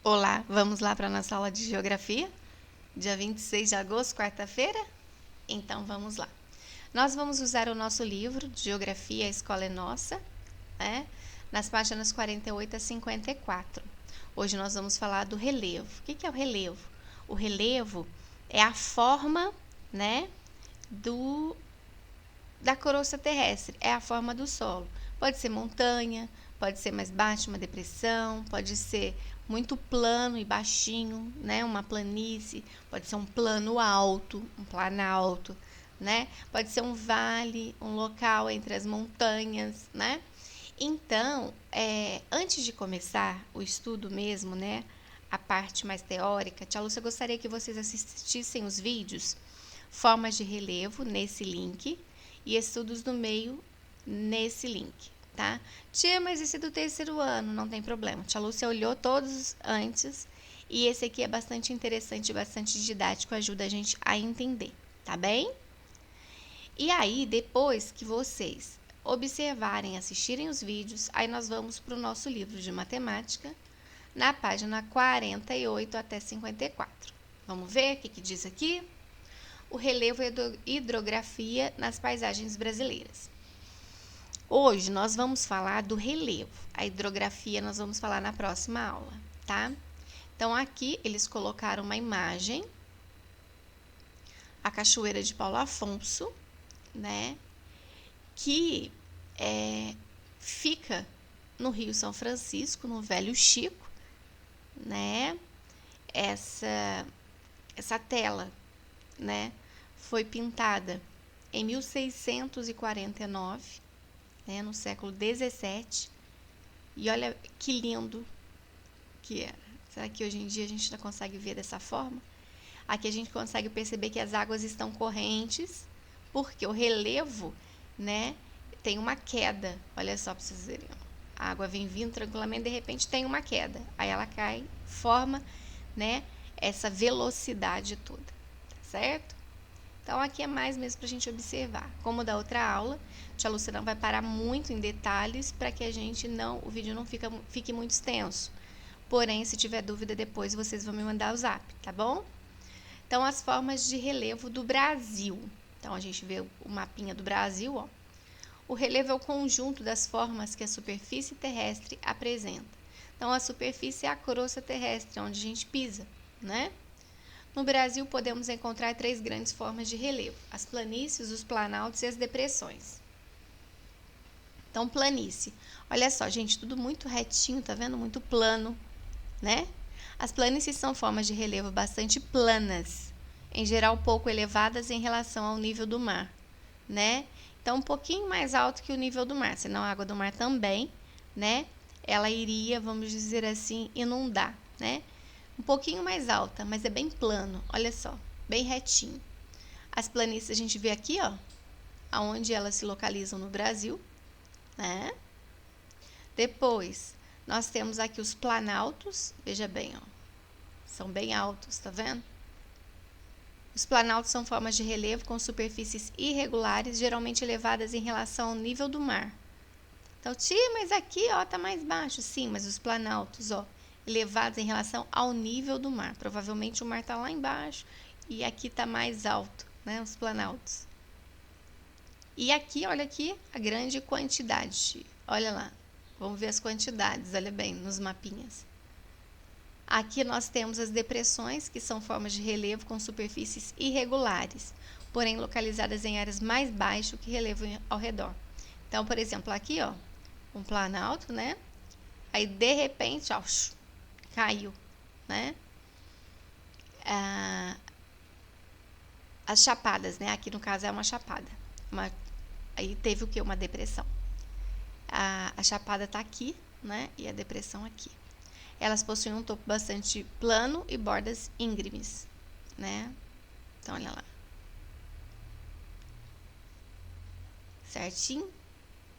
Olá, vamos lá para a nossa aula de Geografia? Dia 26 de agosto, quarta-feira? Então, vamos lá. Nós vamos usar o nosso livro de Geografia, a Escola é Nossa, né? Nas páginas 48 a 54. Hoje nós vamos falar do relevo. O que é o relevo? O relevo é a forma, né, da crosta terrestre, é a forma do solo. Pode ser montanha, pode ser mais baixa, uma depressão, pode ser muito plano e baixinho, né? Uma planície, pode ser um plano alto, um planalto, né? Pode ser um vale, um local entre as montanhas, né? Então, antes de começar o estudo mesmo, né? A parte mais teórica, Tia Lúcia gostaria que vocês assistissem os vídeos Formas de Relevo nesse link e Estudos do Meio nesse link, tá? Tia, mas esse é do terceiro ano, não tem problema. Tia Lúcia olhou todos antes e esse aqui é bastante interessante, bastante didático, ajuda a gente a entender, tá bem? E aí, depois que vocês observarem, assistirem os vídeos, aí nós vamos para o nosso livro de matemática, na página 48 até 54. Vamos ver o que diz aqui? O relevo e hidrografia nas paisagens brasileiras. Hoje nós vamos falar do relevo. A hidrografia nós vamos falar na próxima aula, tá? Então aqui eles colocaram uma imagem, a Cachoeira de Paulo Afonso, né? Que fica no Rio São Francisco, no Velho Chico, né? Essa tela, né? Foi pintada em 1649, né, no século 17. E olha que lindo que era. Será que hoje em dia a gente ainda consegue ver dessa forma? Aqui a gente consegue perceber que as águas estão correntes, porque o relevo, né, tem uma queda. Olha só para vocês verem. A água vem vindo tranquilamente, de repente tem uma queda. Aí ela cai, forma, né, essa velocidade toda, tá certo? Então, aqui é mais mesmo para a gente observar. Como da outra aula, a tia Lúcia não vai parar muito em detalhes para que o vídeo não fique muito extenso. Porém, se tiver dúvida depois, vocês vão me mandar o zap, tá bom? Então, as formas de relevo do Brasil. Então, a gente vê o mapinha do Brasil, ó. O relevo é o conjunto das formas que a superfície terrestre apresenta. Então, a superfície é a crosta terrestre, onde a gente pisa, né? No Brasil, podemos encontrar 3 grandes formas de relevo: as planícies, os planaltos e as depressões. Então, planície. Olha só, gente, tudo muito retinho, tá vendo? Muito plano, né? As planícies são formas de relevo bastante planas, em geral pouco elevadas em relação ao nível do mar, né? Então, um pouquinho mais alto que o nível do mar, senão a água do mar também, né? Ela iria, vamos dizer assim, inundar, né? Um pouquinho mais alta, mas é bem plano, olha só, bem retinho. As planícies a gente vê aqui, ó, aonde elas se localizam no Brasil, né? Depois, nós temos aqui os planaltos, veja bem, ó, são bem altos, tá vendo? Os planaltos são formas de relevo com superfícies irregulares, geralmente elevadas em relação ao nível do mar. Então, tia, mas aqui, ó, tá mais baixo. Sim, mas os planaltos, ó, elevados em relação ao nível do mar. Provavelmente o mar tá lá embaixo e aqui tá mais alto, né, os planaltos. E aqui, olha aqui, a grande quantidade. Olha lá, vamos ver as quantidades, olha bem, nos mapinhas. Aqui nós temos as depressões, que são formas de relevo com superfícies irregulares, porém localizadas em áreas mais baixas que relevo ao redor. Então, por exemplo, aqui, ó, um planalto, né? Aí, de repente, ó, caiu, né? As chapadas, né? Aqui, no caso, é uma chapada. Aí teve o que? Uma depressão. A chapada tá aqui, né? E a depressão aqui. Elas possuem um topo bastante plano e bordas íngremes, né? Então, olha lá. Certinho?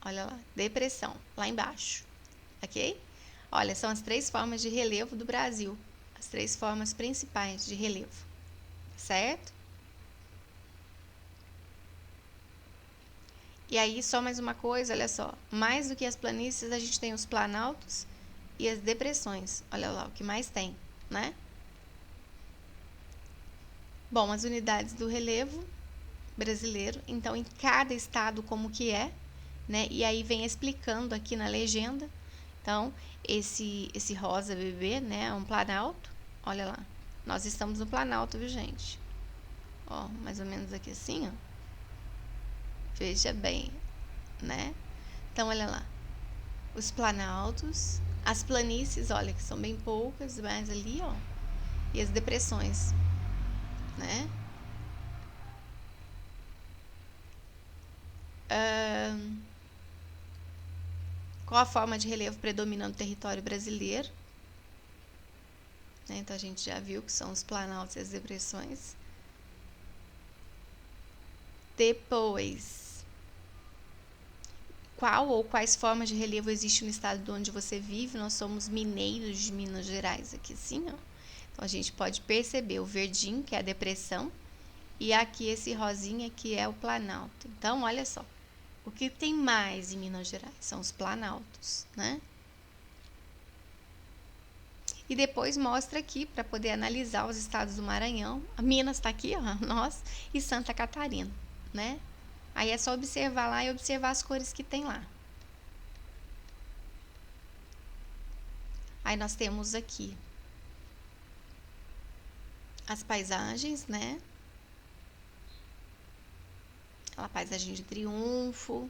Olha lá, depressão, lá embaixo, ok? Olha, são as 3 formas de relevo do Brasil, as 3 formas principais de relevo, certo? E aí, só mais uma coisa, olha só, mais do que as planícies, a gente tem os planaltos, e as depressões. Olha lá o que mais tem, né? Bom, as unidades do relevo brasileiro, então em cada estado como que é, né? E aí vem explicando aqui na legenda. Então, esse rosa bebê, né, é um planalto. Olha lá. Nós estamos no planalto, viu, gente? Ó, mais ou menos aqui assim, ó. Veja bem, né? Então, olha lá. Os planaltos, as planícies, olha, que são bem poucas, mas ali, ó. E as depressões, né? Qual a forma de relevo predominante no território brasileiro? Então, a gente já viu que são os planaltos e as depressões. Depois, qual ou quais formas de relevo existem no estado onde você vive? Nós somos mineiros de Minas Gerais, aqui assim, ó. Então, a gente pode perceber o verdinho, que é a depressão, e aqui esse rosinha, que é o planalto. Então, olha só. O que tem mais em Minas Gerais? São os planaltos, né? E depois mostra aqui, para poder analisar os estados do Maranhão. A Minas está aqui, ó, nós, e Santa Catarina, né? Aí é só observar lá e observar as cores que tem lá. Aí nós temos aqui as paisagens, né? A paisagem de Triunfo,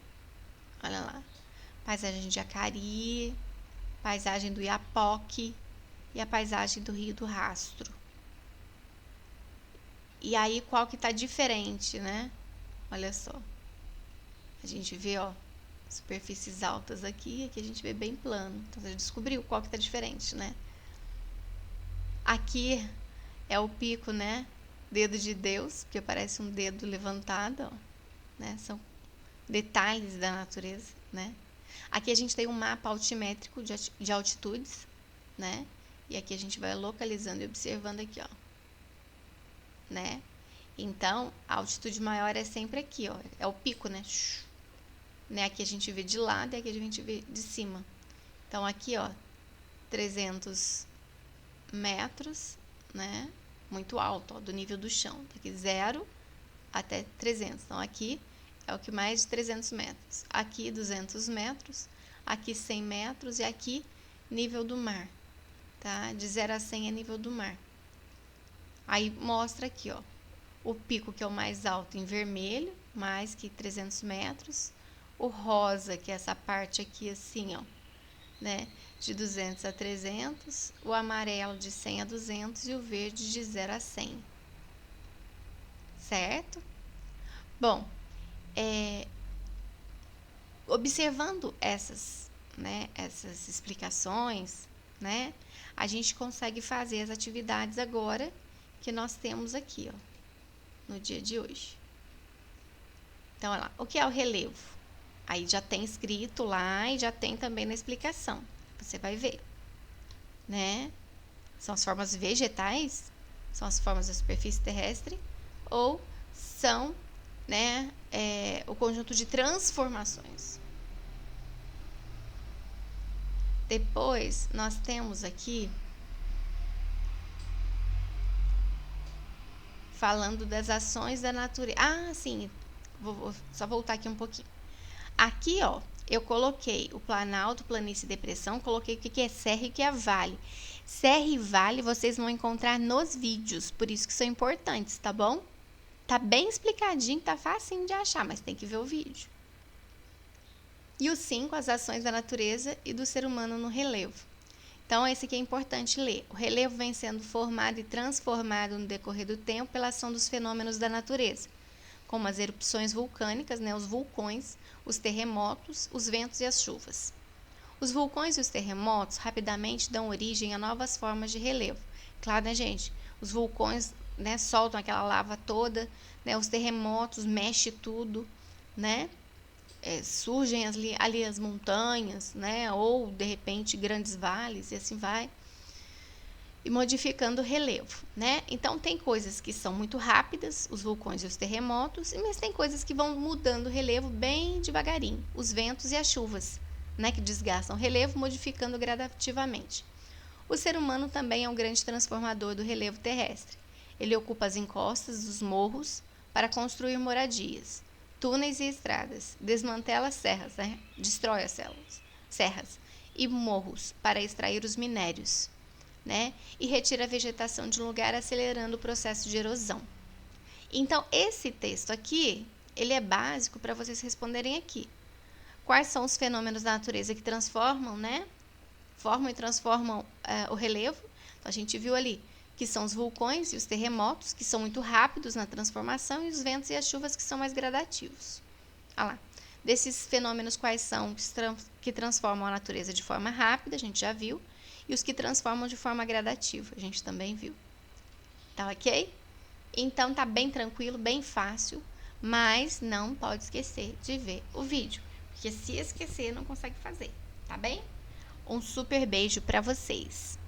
olha lá. Paisagem de Acari, paisagem do Iapoque e a paisagem do Rio do Rastro. E aí, qual que tá diferente, né? Olha só. A gente vê, ó, superfícies altas aqui a gente vê bem plano. Então, você descobriu qual que tá diferente, né? Aqui é o pico, né? Dedo de Deus, porque parece um dedo levantado, ó, né? São detalhes da natureza, né? Aqui a gente tem um mapa altimétrico de altitudes, né? E aqui a gente vai localizando e observando aqui, ó, né? Então, a altitude maior é sempre aqui, ó, é o pico, né? Aqui a gente vê de lado e aqui a gente vê de cima. Então, aqui, ó, 300 metros, né? Muito alto, ó, do nível do chão. Daqui 0 até 300. Então, aqui é o que mais de 300 metros. Aqui 200 metros, aqui 100 metros e aqui nível do mar, tá? De 0 a 100 é nível do mar. Aí mostra aqui, ó, o pico que é o mais alto em vermelho, mais que 300 metros. O rosa, que é essa parte aqui assim, ó, né? De 200 a 300. O amarelo de 100 a 200 e o verde de 0 a 100. Certo? Bom, observando essas, né, essas explicações, né, a gente consegue fazer as atividades agora que nós temos aqui, ó, no dia de hoje. Então, olha lá, o que é o relevo? Aí já tem escrito lá e já tem também na explicação. Você vai ver, né? São as formas vegetais, são as formas da superfície terrestre, ou são, né, o conjunto de transformações. Depois, nós temos aqui, falando das ações da natureza. Ah, sim, vou só voltar aqui um pouquinho. Aqui, ó, eu coloquei o planalto, planície e depressão, coloquei o que é serra e o que é vale. Serra e vale vocês vão encontrar nos vídeos, por isso que são importantes, tá bom? Tá bem explicadinho, tá facinho de achar, mas tem que ver o vídeo. E o 5, as ações da natureza e do ser humano no relevo. Então, esse aqui é importante ler. O relevo vem sendo formado e transformado no decorrer do tempo pela ação dos fenômenos da natureza, como as erupções vulcânicas, né, os vulcões, os terremotos, os ventos e as chuvas. Os vulcões e os terremotos rapidamente dão origem a novas formas de relevo. Claro, né, gente? Os vulcões, né, soltam aquela lava toda, né, os terremotos mexem tudo, né? Surgem ali as montanhas, né? Ou, de repente, grandes vales e assim vai. E modificando o relevo, né? Então, tem coisas que são muito rápidas, os vulcões e os terremotos, mas tem coisas que vão mudando o relevo bem devagarinho, os ventos e as chuvas, né, que desgastam o relevo, modificando gradativamente. O ser humano também é um grande transformador do relevo terrestre. Ele ocupa as encostas dos morros para construir moradias, túneis e estradas, desmantela serras, né, destrói as serras e morros para extrair os minérios, né, e retira a vegetação de um lugar, acelerando o processo de erosão. Então, esse texto aqui, ele é básico para vocês responderem aqui. Quais são os fenômenos da natureza que transformam, né? Formam e transformam o relevo. Então, a gente viu ali que são os vulcões e os terremotos, que são muito rápidos na transformação, e os ventos e as chuvas, que são mais gradativos. Olha lá. Desses fenômenos, quais são que transformam a natureza de forma rápida, a gente já viu, e os que transformam de forma gradativa, a gente também viu. Tá ok? Então, tá bem tranquilo, bem fácil, mas não pode esquecer de ver o vídeo, porque se esquecer, não consegue fazer, tá bem? Um super beijo para vocês!